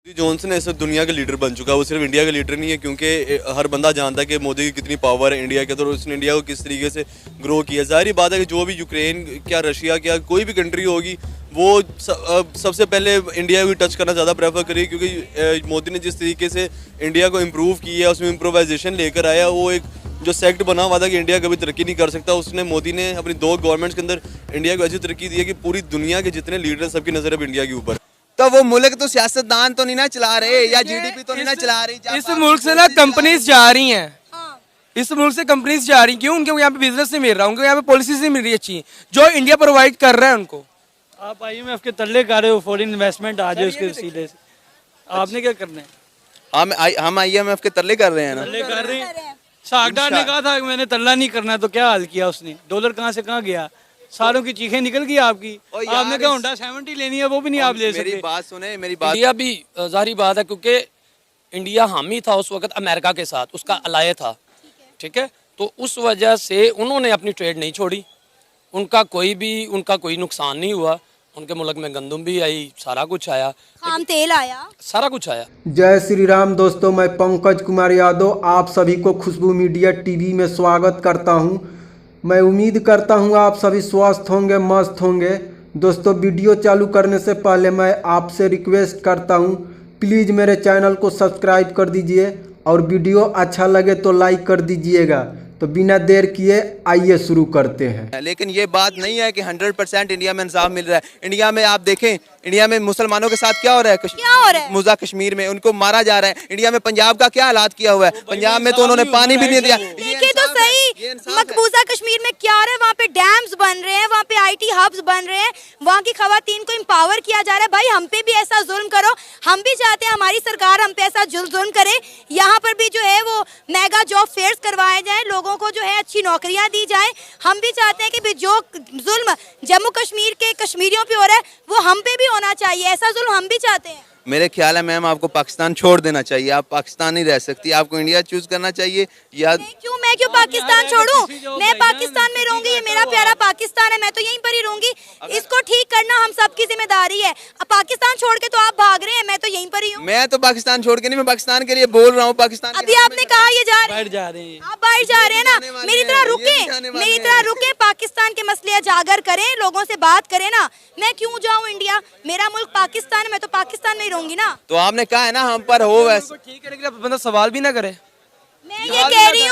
Johnson ऐसा दुनिया का लीडर बन चुका है। वो सिर्फ इंडिया का लीडर नहीं है, क्योंकि हर बंदा जानता है कि मोदी की कितनी पावर है इंडिया के अंदर और उसने इंडिया को किस तरीके से ग्रो किया। ज़ाहिर बात है कि जो भी यूक्रेन क्या रशिया क्या कोई भी कंट्री होगी वो सबसे पहले इंडिया को टच करना ज़्यादा प्रेफर करेगी, क्योंकि मोदी ने जिस तरीके से इंडिया को इम्प्रूव किया, उसमें इम्प्रोवाइजेशन लेकर आया, वो एक जो सेक्ट बना हुआ था कि इंडिया कभी तरक्की नहीं कर सकता, उसने मोदी ने अपनी 2 गवर्नमेंट्स के अंदर इंडिया को ऐसी तरक्की दी है कि पूरी दुनिया के जितने लीडर सबकी नज़र अब इंडिया के ऊपर। तो वो मुल्क तो सियासतदान तो नहीं ना चला रहे या जीडीपी तो नहीं ना चला रही। इस मुल्क से ना कंपनीज जा रही हैं, इस मुल्क से कंपनीज जा रही। क्यों? उनको यहाँ पे बिजनेस नहीं मिल रहा, उनको यहाँ पे पॉलिसीज नहीं मिल रही अच्छी जो इंडिया प्रोवाइड कर रहा है उनको। आप IMF के तल्ले कर रहे हो, फॉरेन इन्वेस्टमेंट आ जाए उसके वसीले से, आपने क्या करना है? हम IMF के तल्ले कर रहे हैं ना, तल्ले कर रहे हैं। सागडार ने कहा था कि मैंने तल्ला नहीं करना, तो क्या हाल किया उसने? डॉलर कहाँ से कहाँ गया, सारों की चीखें निकल गई आपकी। आपने कहा होंडा 70 लेनी है, वो भी नहीं आप ले सकते। मेरी बात सुने, मेरी बात। इंडिया भी जाहिर बात है, क्योंकि इंडिया हामी था उस वक्त अमेरिका के साथ, उसका अलाय था, ठीक है। तो उस वजह से उन्होंने अपनी ट्रेड नहीं छोड़ी, उनका कोई नुकसान नहीं हुआ। उनके मुल्क में गंदम भी आई, सारा कुछ आया, खाम तेल आया, सारा कुछ आया। जय श्री राम दोस्तों, मैं पंकज कुमार यादव आप सभी को खुशबू मीडिया टीवी में स्वागत करता हूं। मैं उम्मीद करता हूं आप सभी स्वस्थ होंगे, मस्त होंगे। दोस्तों, वीडियो चालू करने से पहले मैं आपसे रिक्वेस्ट करता हूं, प्लीज़ मेरे चैनल को सब्सक्राइब कर दीजिए और वीडियो अच्छा लगे तो लाइक कर दीजिएगा। तो बिना देर किए आइए शुरू करते हैं। लेकिन ये बात नहीं है कि 100% इंडिया में इंसाफ मिल रहा है। इंडिया में आप देखें, इंडिया में मुसलमानों के साथ क्या हो रहा है? क्या हो रहा है? मुजा कश्मीर में उनको मारा जा रहा है। इंडिया में पंजाब का क्या हालात किया हुआ है? पंजाब में तो उन्होंने पानी भी नहीं दिया। देखिए तो सही, मकबूजा कश्मीर में क्या हो रहा है? वहाँ पे डैम्स बन रहे हैं, वहाँ पे IT हब्स बन रहे हैं, वहाँ की खवातीन को एम्पावर किया जा रहा है। भाई हम पे भी ऐसा जुल्म करो, हम भी चाहते हैं हमारी सरकार हम पे ऐसा जुल्म करे। यहाँ पर भी जो है वो मेगा जॉब फेयर्स करवाए जाए, लोगों को जो है अच्छी नौकरियां दी जाए। हम भी चाहते हैं कि जो जुल्म जम्मू कश्मीर के कश्मीरियों पे हो रहा है वो हम पे भी होना चाहिए, ऐसा जुल्म हम भी चाहते हैं। मेरे ख्याल है मैम, आपको पाकिस्तान छोड़ देना चाहिए। आप पाकिस्तान नहीं रह सकती, आपको इंडिया चूज करना चाहिए। या मैं क्यों पाकिस्तान छोड़ूं? मैं पाकिस्तान में रहूंगी, ये मेरा प्यारा पाकिस्तान है, मैं तो यहीं पर ही रहूंगी। इसको ठीक करना हम सबकी जिम्मेदारी है। अब पाकिस्तान छोड़ के तो आप भाग रहे हैं, मैं तो यहीं पर ही हूँ। मैं तो पाकिस्तान छोड़ के नहीं, मैं पाकिस्तान के लिए बोल रहा हूँ। पाकिस्तान अभी आपने कहा ये जा रहे हैं, आप बाहर जा रहे हैं ना, मेरी तरह रुके, पाकिस्तान के मसले उजागर करें, लोगों से बात करें ना। मैं क्यों जाऊँ इंडिया? मेरा मुल्क पाकिस्तान है, मैं तो पाकिस्तान में रहूंगी ना। तो आपने कहा है ना हम पर हो वैसे ठीक है, लेकिन बंदा सवाल भी ना करे। मैं ये कह रही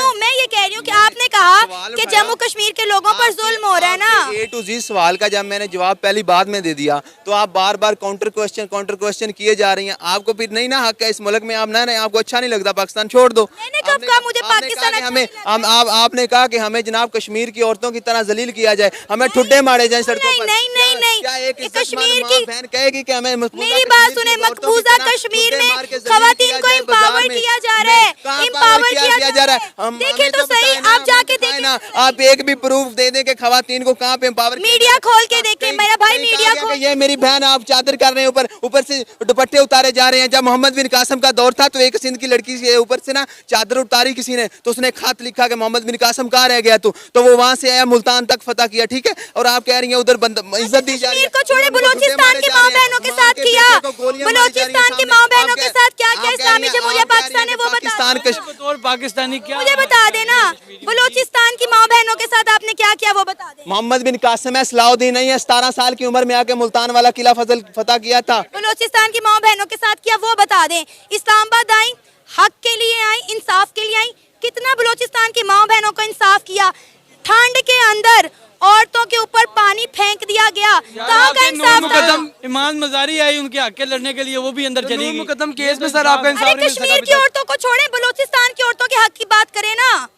हूँ कि आपने कहा कि जम्मू कश्मीर के लोगों पर जुल्म हो रहा है ना। A to Z सवाल का जब मैंने जवाब पहली बात में दे दिया तो आप बार बार काउंटर क्वेश्चन किए जा रही हैं। आपको फिर नहीं ना हक है इस मुल्क में, आप ना आपको अच्छा नहीं लगता पाकिस्तान छोड़ दो। मैंने कब कहा मुझे पाकिस्तान अच्छा नहीं लगता? आपने कहा कि हमें जनाब कश्मीर की औरतों की तरह जलील किया जाए, हमें ठुड्डे मारे जाए सड़कों पर। नहीं, कश्मीर की बहन कहेगी कि हमें मेरी बात सुने, मकबूजा कश्मीर में खवातीन को एम्पावर किया जा रहा है, एम्पावर किया जा रहा है। देखिए तो सही, आप जाके देखें ना, आप एक भी प्रूफ दे दें कि खवातीन को कहाँ पे एम्पावर। मीडिया खोल के देखें मेरा भाई, मीडिया खोल। ये मेरी बहन आप चादर कर रहे हैं, ऊपर से दुपट्टे उतारे जा रहे हैं। जब मोहम्मद बिन कासिम का दौर था तो एक सिंध की लड़की से ऊपर से ना चादर उतारी किसी ने, तो उसने खत लिखा कि मोहम्मद बिन कासिम कहाँ रह गया तो वो वहाँ से आया, मुल्तान तक फतह किया, ठीक है। और आप कह रही हैं उधर इज्जत दी जा रही है। को छोड़े बलूचिस्तान की माँ बहनों के साथ किया, बलूचिस्तान की माँ बहनों के साथ क्या क्या इस्लामी जमहूरिया पाकिस्तान है वो पाकिस्तानी क्या मुझे बता देना। बलूचिस्तान की माँ बहनों के साथ आपने क्या किया वो बता दें। मोहम्मद बिन कासिम है, सलाउद्दीन नहीं है, 17 साल की उम्र में आके मुल्तान वाला किला फतह किया था। बलूचिस्तान की माँ बहनों के साथ किया वो बता दें। इस्लामाबाद आई, हक के लिए आई, इंसाफ के लिए आई। कितना बलूचिस्तान की माँ बहनों को इंसाफ किया? ठंड के अंदर औरतों के ऊपर पानी फेंक दिया गया, कहाँ का इंसाफ था? इमाम मजारी आई उनके हक के लड़ने के लिए, वो भी अंदर चली गई। मुकदम केस में सर आपका इंसाफ नहीं मिल सका। कश्मीर की औरतों को छोड़े, बलूचिस्तान की औरतों के हक की बात करें ना।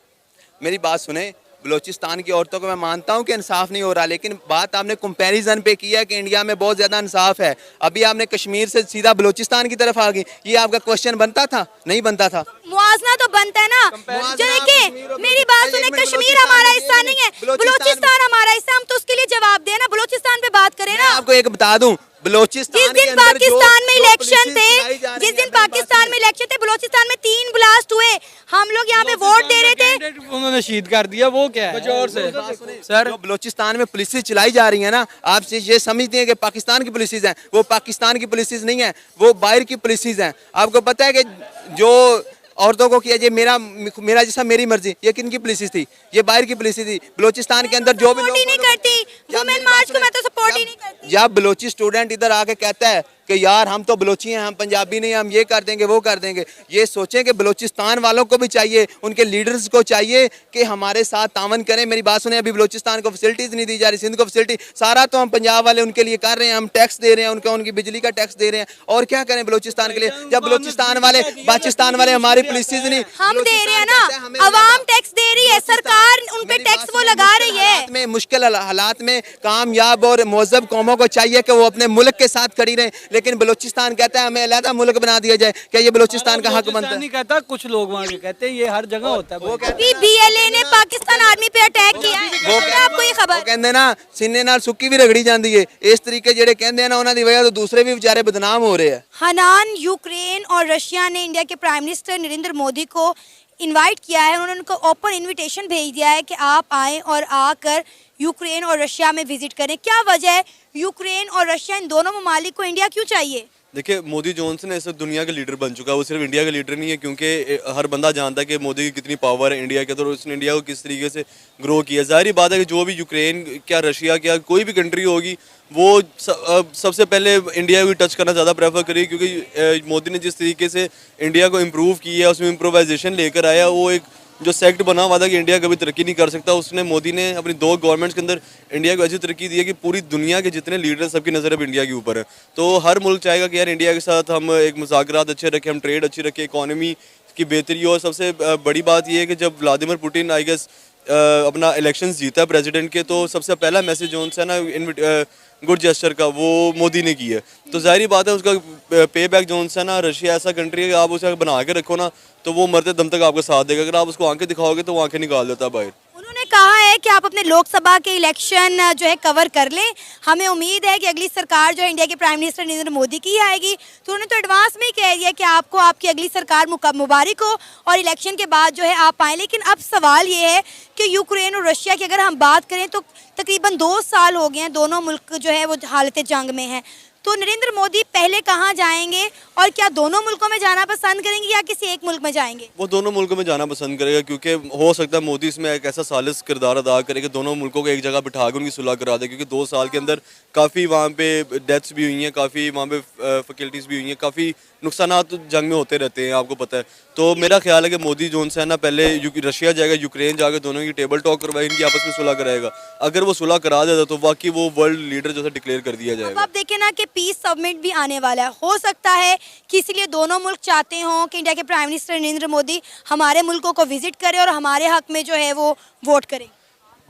मेरी बात सुने, बलूचिस्तान की औरतों को मैं मानता हूं कि इंसाफ नहीं हो रहा, लेकिन बात आपने कंपैरिजन पे किया है कि इंडिया में बहुत ज्यादा इंसाफ है। अभी आपने कश्मीर से सीधा बलूचिस्तान की तरफ आ गई, ये आपका क्वेश्चन बनता था? नहीं बनता था। मुआवजा तो बनता है ना। जो देखिए मेरी बात सुने, कश्मीर हमारा हिस्सा नहीं है, बलूचिस्तान हमारा हिस्सा, हम तो उसके लिए जवाब देना, बलूचिस्तान पे बात करें ना। आपको एक बता दूं, बलूचिस्तान जिस दिन पाकिस्तान में इलेक्शन थे, बलूचिस्तान में 3 ब्लास्ट हुए, हम लोग यहाँ पे वोट दे रहे थे। उन्होंने शहीद कर दिया, वो क्या है? जोर से सर, जो बलूचिस्तान में पुलिस चलाई जा रही है ना, आप ये समझते हैं कि पाकिस्तान की पुलिस हैं, वो पाकिस्तान की पुलिस नहीं है, वो बाहर की पुलिस हैं। आपको पता है कि जो औरतों को किया, ये मेरा जैसा मेरी मर्जी, ये किन की पुलिस थी? ये बाहर की पुलिस थी। बलूचिस्तान के अंदर जो भी लोग नहीं करती वुमेन मार्च को, मैं तो सपोर्ट ही नहीं करती। जब बलोची स्टूडेंट इधर आके कहता है कि यार हम तो बलोची हैं, हम पंजाबी नहीं, हम ये कर देंगे वो कर देंगे, ये सोचें कि बलोचिस्तान वालों को भी चाहिए, उनके लीडर्स को चाहिए कि हमारे साथ तावन करें। मेरी बात सुने, अभी बलोचिस्तान को फैसिलिटीज नहीं दी जा रही, सिंध को फैसिलिटी सारा तो हम पंजाब वाले उनके लिए कर रहे हैं, हम टैक्स दे रहे हैं, उनकी बिजली का टैक्स दे रहे हैं, और क्या करें बलोचिस्तान के लिए? जब बलोचिस्तान वाले बाचिस्तान वाले हमारी पुलिस नहीं, हम दे रहे हैं ना, अवाम टैक्स दे रही है, सरकार उन पे टैक्स वो लगा रही है। में मुश्किल हालात में कामयाब और मुहज़्ज़ब कौमों को चाहिए कि वो अपने मुल्क के साथ खड़ी रहें, लेकिन बलूचिस्तान कहता है हमें अलग मुल्क बना दिया जाए। क्या ये बलूचिस्तान का हक बनता है? नहीं कहता, कुछ लोग वहाँ के कहते हैं, ये हर जगह होता है। वो अभी BLA ने पाकिस्तान आर्मी पे अटैक किया है, आपको ये खबर? कहते ना सीने नाल सुक्की भी रगड़ी जाती है, इस तरीके जेडे कहते हैं ना, उन्हां दी वजह तो दूसरे भी बेचारे बदनाम हो रहे हैं। हनान, यूक्रेन और रशिया ने इंडिया के प्राइम मिनिस्टर नरेंद्र मोदी को इनवाइट किया है। उन्होंने उनको ओपन इनविटेशन भेज दिया है कि आप आएं और आकर यूक्रेन और रशिया में विजिट करें। क्या वजह है? यूक्रेन और रशिया, इन दोनों ममालिक को इंडिया क्यों चाहिए? देखिए, मोदी जॉनसन इस वक्त दुनिया का लीडर बन चुका है। वो सिर्फ इंडिया का लीडर नहीं है, क्योंकि हर बंदा जानता है कि मोदी की कितनी पावर है इंडिया के, तो उसने इंडिया को किस तरीके से ग्रो किया। ज़ाहिर बात है कि जो भी यूक्रेन क्या, रशिया क्या, कोई भी कंट्री होगी, वो सबसे पहले इंडिया को टच करना ज़्यादा प्रेफर करेगी, क्योंकि मोदी ने जिस तरीके से इंडिया को इम्प्रूव किया, उसमें इम्प्रोवाइजेशन लेकर आया, वो एक जो सेक्ट बना हुआ था कि इंडिया कभी तरक्की नहीं कर सकता, उसने मोदी ने अपनी 2 गवर्नमेंट्स के अंदर इंडिया को ऐसी तरक्की दी है कि पूरी दुनिया के जितने लीडर, सबकी नज़र अब इंडिया के ऊपर है। तो हर मुल्क चाहेगा कि यार इंडिया के साथ हम एक मुज़ाकरात अच्छे रखें, हम ट्रेड अच्छी रखें, इकॉनमी की बेहतरी। और सबसे बड़ी बात यह है कि जब व्लादिमीर पुतिन आई गेस अपना इलेक्शंस जीता प्रेसिडेंट के, तो सबसे पहला मैसेज जो है ना गुड जेस्चर का, वो मोदी ने किया है। तो ज़ाहिर बात है उसका पे बैक जो है ना, रशिया ऐसा कंट्री है कि आप उसे बना के रखो ना, तो वो मरते दम तक आपका साथ देगा। अगर आप उसको आंखें दिखाओगे तो वो आंखें निकाल देता है बाहर। उन्होंने कहा है कि आप अपने लोकसभा के इलेक्शन जो है कवर कर लें, हमें उम्मीद है कि अगली सरकार जो है इंडिया के प्राइम मिनिस्टर नरेंद्र मोदी की ही आएगी। तो उन्होंने तो एडवांस में ही कह दिया कि आपको आपकी अगली सरकार मुबारक हो और इलेक्शन के बाद जो है आप आएँ। लेकिन अब सवाल ये है कि यूक्रेन और रशिया की अगर हम बात करें तो तकरीबन 2 साल हो गए हैं, दोनों मुल्क जो है वो हालत जंग में हैं। तो नरेंद्र मोदी पहले कहाँ जाएंगे और क्या दोनों मुल्कों में जाना पसंद करेंगे या किसी एक मुल्क में जाएंगे? वो दोनों मुल्कों में जाना पसंद करेगा, क्योंकि हो सकता है मोदी इसमें एक ऐसा सालिस किरदार अदा करे कि दोनों मुल्कों को एक जगह बिठा के उनकी सुलह करा दे, क्योंकि 2 साल के अंदर काफ़ी वहाँ पे डेथ्स भी हुई हैं, काफ़ी वहाँ पे फैकल्टीज़ भी हुई हैं, काफ़ी नुकसानात जंग में होते रहते हैं, आपको पता है। तो मेरा ख्याल है कि मोदी जो है ना, पहले रशिया जाएगा, यूक्रेन जाकर दोनों की टेबल टॉक करवाए, इनकी आपस में सुलह कराएगा। अगर वो सुलह करा देता तो वाकई वो वर्ल्ड लीडर जो है डिक्लेयर कर दिया जाएगा। अब आप देखें ना कि पीस समिट भी आने वाला है, हो सकता है कि इसलिए दोनों मुल्क चाहते हों कि इंडिया के प्राइम मिनिस्टर नरेंद्र मोदी हमारे मुल्कों को विजिट करें और हमारे हक में जो है वो वोट करें।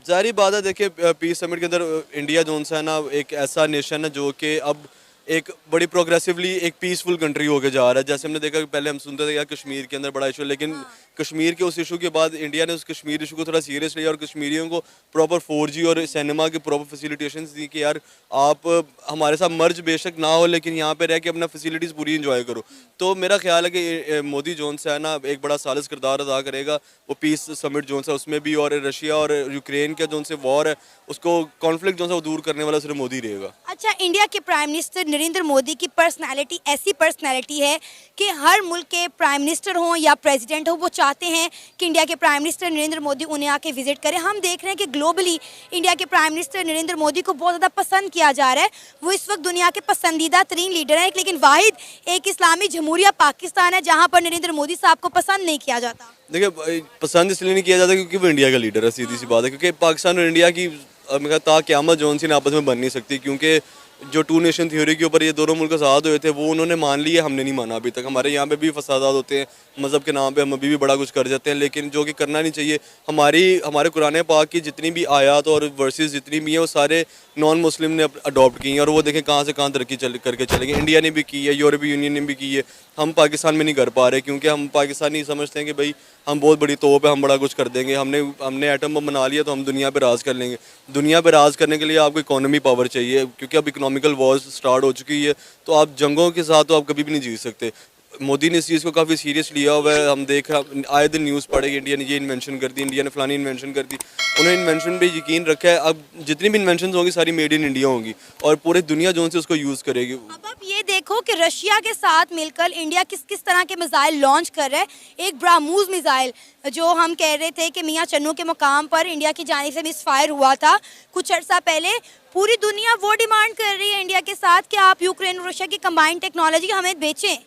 जाहिर बात है, देखिए पीस समिट के अंदर इंडिया जो है ना, एक ऐसा नेशन है जो कि अब एक बड़ी प्रोग्रेसिवली एक पीसफुल कंट्री होके जा रहा है। जैसे हमने देखा कि पहले हम सुनते थे यार कश्मीर के अंदर बड़ा इशू, लेकिन कश्मीर के उस इशू के बाद इंडिया ने उस कश्मीर इशू को थोड़ा सीरियस लिया और कश्मीरियों को प्रॉपर 4G और सिनेमा की प्रॉपर फैसिलिटेशंस दी कि यार आप हमारे साथ मर्ज बेशक ना हो, लेकिन यहाँ पे रह के अपना फैसिलिटीज़ पूरी इंजॉय करो। तो मेरा ख्याल है कि मोदी जोन से है ना, एक बड़ा सालिस किरदार अदा करेगा वो पीस समिट जोन से, उसमें भी। और रशिया और यूक्रेन का जोन से वॉर है, उसको कॉन्फ्लिक्ट जो है वो दूर करने वाला सिर्फ मोदी रहेगा। अच्छा, इंडिया के प्राइम मिनिस्टर नरेंद्र मोदी की पर्सनालिटी ऐसी पर्सनालिटी है कि हर मुल्क के प्राइम मिनिस्टर हों या प्रेसिडेंट हो, वो चाहते हैं कि इंडिया के प्राइम मिनिस्टर नरेंद्र मोदी उन्हें आके विजिट करें। हम देख रहे हैं कि ग्लोबली इंडिया के प्राइम मिनिस्टर नरेंद्र मोदी को बहुत ज़्यादा पसंद किया जा रहा है। वो इस वक्त दुनिया के पसंदीदा तरीन लीडर हैं, लेकिन वाहिद एक इस्लामी जमहूरिया पाकिस्तान है जहाँ पर नरेंद्र मोदी साहब को पसंद नहीं किया जाता। देखिए, पसंद इसलिए नहीं किया जाता क्योंकि वो इंडिया का लीडर है, सीधी सी बात है। क्योंकि पाकिस्तान और इंडिया की क़यामत जो सी आपस में बन नहीं सकती, क्योंकि जो 2 नेशन थ्योरी के ऊपर ये दोनों मुल्क आज़ाद हुए थे वो उन्होंने मान लिया, हमने नहीं माना अभी तक। हमारे यहाँ पे भी फसादात होते हैं मज़हब के नाम पे, हम अभी भी बड़ा कुछ कर जाते हैं, लेकिन जो कि करना नहीं चाहिए। हमारे कुरान पाक की जितनी भी आयत और वर्सेस जितनी भी हैं वो सारे नॉन मुस्लिम ने अडॉप्ट की हैं, और वो देखें कहाँ से कहाँ तरक्की करके चले गए। इंडिया ने भी की है, यूरोपीय यूनियन ने भी की है, हम पाकिस्तान में नहीं कर पा रहे क्योंकि हम पाकिस्तानी समझते हैं कि भाई हम बहुत बड़ी तोप है, हम बड़ा कुछ कर देंगे, हमने एटम बम बना लिया तो हम दुनिया पे राज कर लेंगे। दुनिया पे राज करने के लिए आपको इकोनॉमी पावर चाहिए, क्योंकि अब इकोनॉमिकल वॉर्स स्टार्ट हो चुकी है। तो आप जंगों के साथ तो आप कभी भी नहीं जीत सकते। मोदी ने इस चीज़ को काफ़ी सीरियस लिया हुआ है। हम देख आए दिन न्यूज़ पढ़े कि इंडिया ने ये इन्वेंशन कर दी, इंडिया ने फलानी इन्वेंशन कर दी। उन्होंने इन्वेंशन पे यकीन रखा है। अब जितनी भी इन्वेंशन होंगी सारी मेड इन इंडिया होंगी और पूरी दुनिया जो से उसको यूज़ करेगी। अब आप ये देखो कि रशिया के साथ मिलकर इंडिया किस किस तरह के मिसाइल लॉन्च कर रहा है। एक ब्राह्मोस मिसाइल जो हम कह रहे थे कि मियाँ चन्नू के मुकाम पर इंडिया की जानिब से मिसफायर हुआ था कुछ अर्सा पहले, पूरी दुनिया वो डिमांड कर रही है इंडिया के साथ कि आप यूक्रेन और रशिया की कंबाइंड टेक्नोलॉजी हमें बेचें।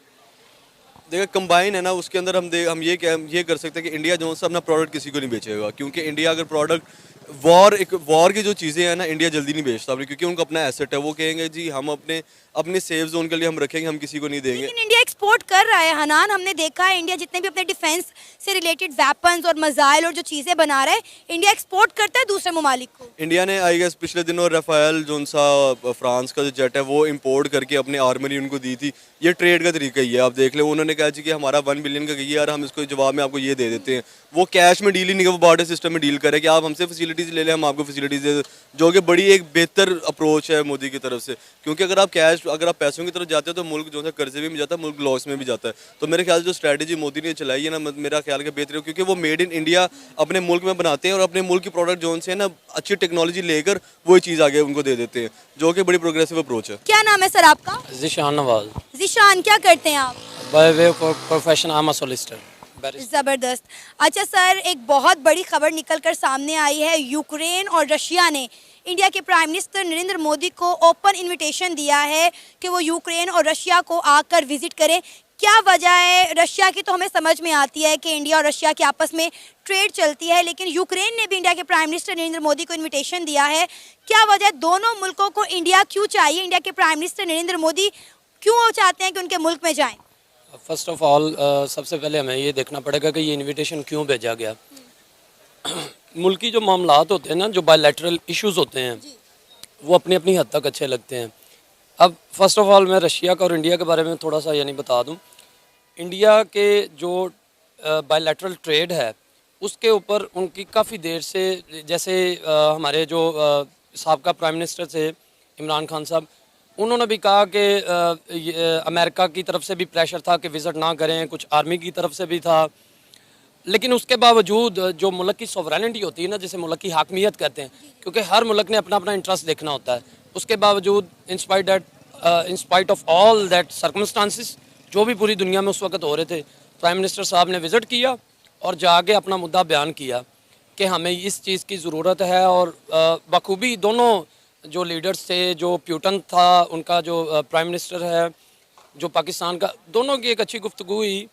देखो कंबाइन है ना, उसके अंदर हम ये कर सकते हैं कि इंडिया जो है अपना प्रोडक्ट किसी को नहीं बेचेगा, क्योंकि इंडिया अगर प्रोडक्ट वॉर की जो चीज़ें हैं ना इंडिया जल्दी नहीं बेचता, क्योंकि उनको अपना एसेट है। वो कहेंगे जी हम अपने सेफ जोन के लिए हम रखेंगे, हम किसी को नहीं देंगे। लेकिन इंडिया एक्सपोर्ट कर रहा है हनान, हमने देखा है इंडिया जितने भी अपने डिफेंस से रिलेटेड वेपन्स और मिसाइल और जो चीज़ें बना रहा है इंडिया एक्सपोर्ट करता है दूसरे ममालिक को। इंडिया ने आई गेस पिछले दिनों राफेल जो सा फ्रांस का जो जेट है वो इंपोर्ट करके अपने आर्मरी उनको दी थी। ये ट्रेड का तरीका ही है। आप देख लो, उन्होंने कहा जी कि हमारा 1 बिलियन का गई है यार, हम इसको जवाब में आपको ये दे देते हैं। वो कैश में डील ही नहीं, वो बार्टर सिस्टम में डील करे कि आप हमसे फैसिलिटीज़ ले लें, हम आपको फैसिलिटीज़ दे दें, जो कि बड़ी एक बेहतर अप्रोच है मोदी की तरफ से। क्योंकि अगर आप पैसों की तरफ जाते हो तो मुल्क जो है कर्जे में भी जाता है, मुल्क लॉस में भी जाता है। तो मेरे ख्याल से जो स्ट्रैटेजी मोदी ने चलाई है ना, मेरा ख्याल है बेहतर है, क्योंकि वो मेड इन इंडिया अपने मुल्क में बनाते हैं और अपने मुल्क की प्रोडक्ट जो से ना अच्छी टेक्नोलॉजी लेकर वही चीज़ आगे उनको दे देते हैं, जो कि बड़ी प्रोग्रेसिव अप्रोच है। क्या नाम है सर आपका? ज़ीशान नवाज। ज़ीशान, क्या करते हैं आप? By way profession I am a solicitor. जबरदस्त। अच्छा सर, एक बहुत बड़ी खबर निकल कर सामने आई है। यूक्रेन और रशिया ने इंडिया के प्राइम मिनिस्टर नरेंद्र मोदी को ओपन इनविटेशन दिया है कि वो यूक्रेन और रशिया को आकर विजिट करें। क्या वजह है? रशिया की तो हमें समझ में आती है कि इंडिया और रशिया के आपस में ट्रेड चलती है, लेकिन यूक्रेन ने भी इंडिया के प्राइम मिनिस्टर नरेंद्र मोदी को इनविटेशन दिया है। क्या वजह है? दोनों मुल्कों को इंडिया क्यों चाहिए? इंडिया के प्राइम मिनिस्टर नरेंद्र मोदी क्यों चाहते हैं कि उनके मुल्क में जाएं? फर्स्ट ऑफ ऑल सबसे पहले हमें ये देखना पड़ेगा कि ये इनविटेशन क्यों भेजा गया। मुल्की जो मामलात होते हैं ना, जो बायलैटरल इश्यूज होते हैं, वो अपनी अपनी हद तक अच्छे लगते हैं। अब फर्स्ट ऑफ ऑल मैं रशिया का और इंडिया के बारे में थोड़ा सा यानी बता दूं। इंडिया के जो बायलैटरल ट्रेड है उसके ऊपर उनकी काफ़ी देर से, जैसे हमारे जो साबका प्राइम मिनिस्टर थे इमरान खान साहब, उन्होंने भी कहा कि अमेरिका की तरफ से भी प्रेशर था कि विज़िट ना करें, कुछ आर्मी की तरफ से भी था, लेकिन उसके बावजूद जो मुल्क की सॉवरेनिटी होती है ना, जिसे मुल्क की हाकमियत कहते हैं, क्योंकि हर मुल्क ने अपना अपना इंटरेस्ट देखना होता है, उसके बावजूद in spite of all that circumstances जो भी पूरी दुनिया में उस वक्त हो रहे थे, प्राइम मिनिस्टर साहब ने विज़िट किया और जाके अपना मुद्दा बयान किया कि हमें इस चीज़ की ज़रूरत है। और बखूबी दोनों जो लीडर्स थे, जो प्यूटन था उनका जो प्राइम मिनिस्टर है, जो पाकिस्तान का, दोनों की एक अच्छी गुफ्तगू हुई।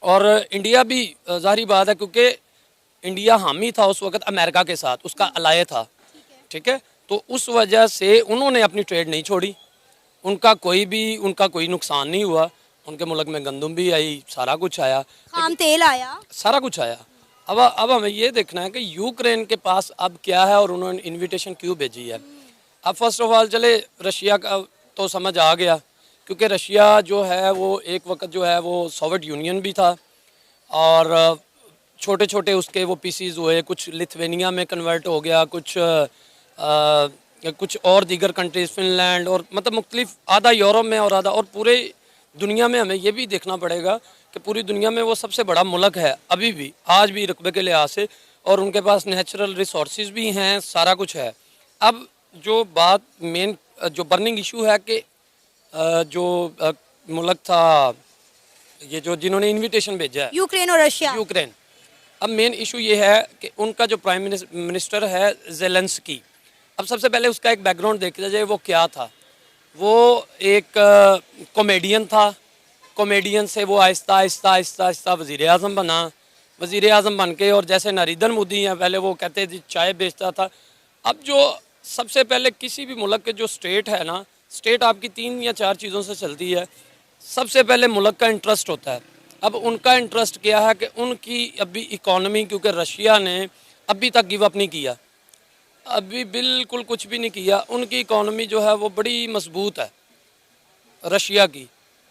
और इंडिया भी ज़ाहिर बात है, क्योंकि इंडिया हामी था उस वक्त अमेरिका के साथ, उसका अलाय था, ठीक है, तो उस वजह से उन्होंने अपनी ट्रेड नहीं छोड़ी। उनका कोई नुकसान नहीं हुआ। उनके मुल्क में गंदम भी आई, सारा कुछ आया, खाम तेल आया, सारा कुछ आया। अब हमें ये देखना है कि यूक्रेन के पास अब क्या है और उन्होंने इन्विटेशन क्यों भेजी है। अब फर्स्ट ऑफ ऑल चले रशिया का तो समझ आ गया, क्योंकि रशिया जो है वो एक वक्त जो है वो सोवियत यूनियन भी था और छोटे छोटे उसके वो पीसीज हुए, कुछ लिथुआनिया में कन्वर्ट हो गया, कुछ और दीगर कंट्रीज़, फिनलैंड और मतलब मुख्तलिफ, आधा यूरोप में और आधा, और पूरे दुनिया में हमें ये भी देखना पड़ेगा कि पूरी दुनिया में वो सबसे बड़ा मुल्क है अभी भी, आज भी रकबे के लिहाज से, और उनके पास नेचुरल रिसोर्सेज भी हैं, सारा कुछ है। अब जो बात मेन जो बर्निंग इशू है कि जो मुल्क था ये जो जिन्होंने इनविटेशन भेजा है, यूक्रेन और रशिया, यूक्रेन, अब मेन इशू ये है कि उनका जो प्राइम मिनिस्टर है ज़ेलेंस्की, अब सबसे पहले उसका एक बैकग्राउंड देखा जाए, वो क्या था। वो एक कॉमेडियन था, कॉमेडियन से वो आहिस्ता आहिस्ता आहिस्ता आहिस्ता वज़ीर आज़म बना, वज़ीर आज़म बन के, और जैसे नरेंद्र मोदी हैं, पहले वो कहते थे चाय बेचता था। अब जो सबसे पहले किसी भी मुल्क के जो स्टेट है ना, स्टेट आपकी 3 या 4 चीज़ों से चलती है। सबसे पहले मुल्क का इंटरेस्ट होता है। अब उनका इंटरेस्ट क्या है कि उनकी अभी इकॉनमी, क्योंकि रशिया ने अभी तक गिव अप नहीं किया, अभी बिल्कुल कुछ भी नहीं किया, उनकी इकॉनमी जो है वो बड़ी मजबूत है रशिया की।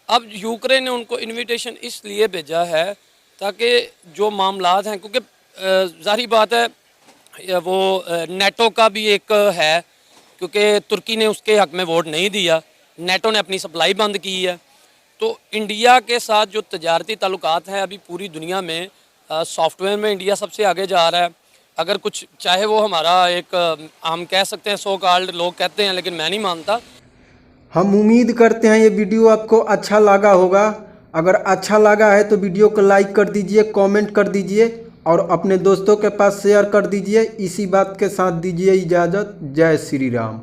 अब यूक्रेन ने उनको इनविटेशन इसलिए भेजा है ताकि जो मामलात हैं, क्योंकि ज़ाहिर बात है वो नेटो का भी एक है, क्योंकि तुर्की ने उसके हक़ में वोट नहीं दिया, नेटो ने अपनी सप्लाई बंद की है, तो इंडिया के साथ जो तजारती ताल्लुकात हैं अभी पूरी दुनिया में सॉफ्टवेयर में इंडिया सबसे आगे जा रहा है। अगर कुछ चाहे वो हमारा एक हम कह सकते हैं सो कॉल्ड लोग कहते हैं, लेकिन मैं नहीं मानता। हम उम्मीद करते हैं ये वीडियो आपको अच्छा लगा होगा। अगर अच्छा लगा है तो वीडियो को लाइक कर दीजिए, कमेंट कर दीजिए और अपने दोस्तों के पास शेयर कर दीजिए। इसी बात के साथ दीजिए इजाज़त। जय श्री राम।